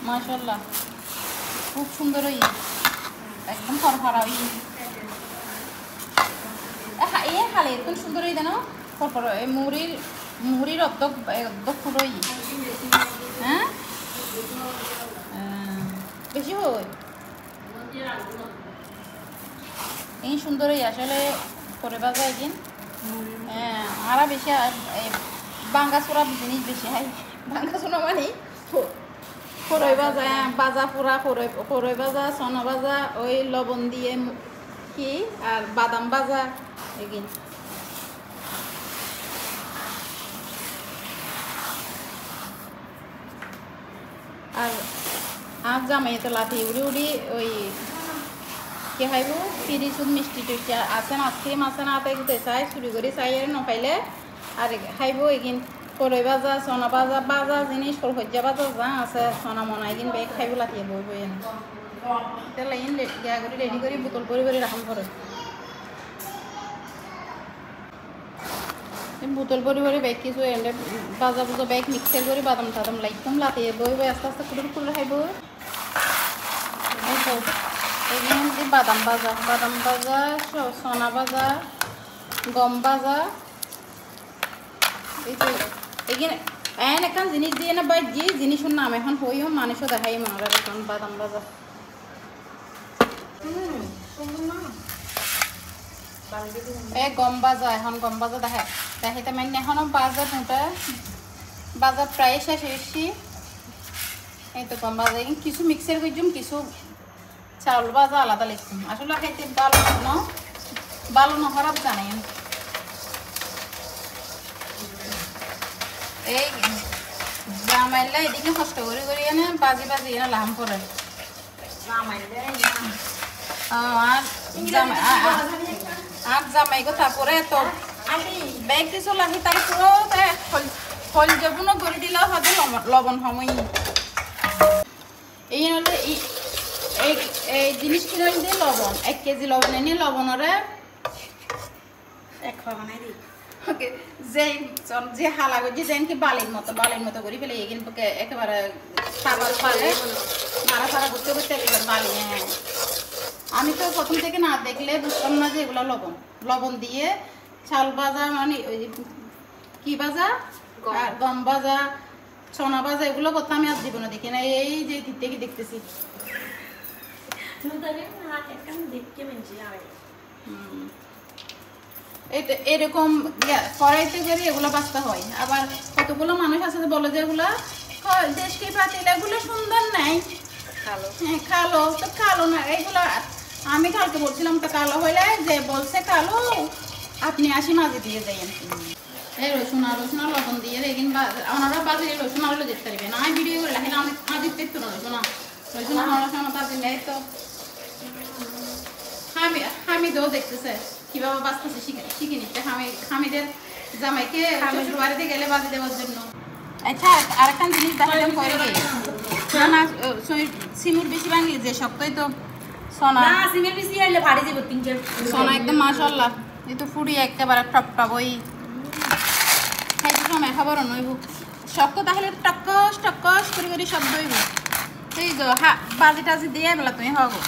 মাশাআল্লাহ খুব সুন্দর হই একদম ফরফরা হই এ খালে খুব সুন্দর হই দেন ফরফরা এই মুড়ির অর্ধক ফুটোই হ্যাঁ বেশি হয় এই সুন্দর হই আসলে করে বাজা একদিন হ্যাঁ আরা বেশি বাঙ্গাসোরা জিনিস বেশি হয় বাঙ্গাসোনা মানে ফরই বাজা বাজা পোড়া ফরই বাজা সোনা বাজা ওই লবণ দিয়ে কি আর বাদাম বাজা এগিন আর আর জামাই তো লাঠি উড়ি উড়ি ওই কে খাইব তিরিশুদ মিষ্টি টুষ্টি আছে না আইসক্রিম আছে না তাই চাই চুরি করে চাই আর নখাইলে আর খাইব এগিন ফরই বাজা সোনা বাজা বাজা জিনিস সরসজ্জা বাজা যা আছে সোনা মনা এগিন বেগ খাইব লাঠিয়ে বই বই এনে তাহলে ইন গিয়া করে রেডি করে বোতল করে রাখাম করে বোতল পরে ব্যাগ কিছু এনে বাজা বুজা ব্যাগ মিক্সার করে বাদাম টাদাম লাইকম লাতিয়ে বই বই আস্তে আস্তে কুড়ে খাইব এখানে বাদাম বাজা সোনা বাজা গম বাজা এখানে এন এখন জিনিস দিয়ে না বাই যে জিনিসের নাম এখন হইও মানুষও দেখাই মনে রাখে এখন বাদাম বাজা গম বাজা এখন গম বাজা দেখাইতে মানে এখনো বাজা দুটা বাজা প্রায় শেষ হয়েছি এই তো গম বাজা কিছু মিক্সার করছুম কিছু চাউল বাজা আলাদা লিখছুম আসলে খাইতে ভালো না খারাপ জানাই এই জামাইলা এদিকে কষ্ট করে এনে বাজি এনে লাম করে আর জামাই গো তারপরে তো ব্যাগ কিছু লাগি তার পুরো ফল যাবো করে দিলে হয়তো লবণ সময় এই হলে এই জিনিস কিনে দিয়ে লবণ 1 কেজি লবণ এনে লবণরে এক বানাই দিই ওকে যে হালা গজি যেনকি বালির মতো করে ফেলে এগিন একেবারে খাবার পালে মারা সারা করতে একেবারে বালি আমি তো প্রথম থেকে না দেখলে বুঝতাম না যে এগুলো লবণ দিয়ে চাল ভাজা মানে ওই কি ভাজা গম ভাজা সোনা ভাজা এগুলো করতে আমি আর জীবনে দেখি না এই যে থেকে দেখতেছি এরকম কড়াইতে করে এগুলো বাঁচতে হয় আবার কতগুলো মানুষ আছে বলে যে এগুলো দেশকে পাতিল এগুলো সুন্দর নাই হ্যাঁ কালো তো কালো না এগুলো আমি কালকে বলছিলাম তো কালো হইলে যে বলছে কালো আপনি আসি মাঝে দিয়ে যাইয়েন এই রসুন লবণ দিয়ে রেগিন ওনারা বাজারে রসুন আলো যেতে পারবে না আমি ভিডিও করে রাখি না আমি মাঝে দেখতো না রসুন আমার বাজারে তো হামিদও দেখতেছে কিভাবে বাঁচতেছে শিখে নিচ্ছে হামিদের জামাইকে শ্বশুর বাড়িতে গেলে বাজি দেওয়ার জন্য আচ্ছা আরেকটা জিনিস দেখালাম পরে না সিমুর বেশি ভাঙলি যে শক্তই তো সোনা সিমের বেশি আইলে ভারী যাব সোনা একদম মাশাআল্লাহ এই তো ফুড়ি একেবারে টপ ওই খাইতে সময় খাবার নইব শক্ত তাহলে টকস করে শব্দ হইব এই যে বাজি টাজি দিয়ে বেলা তুমি হবো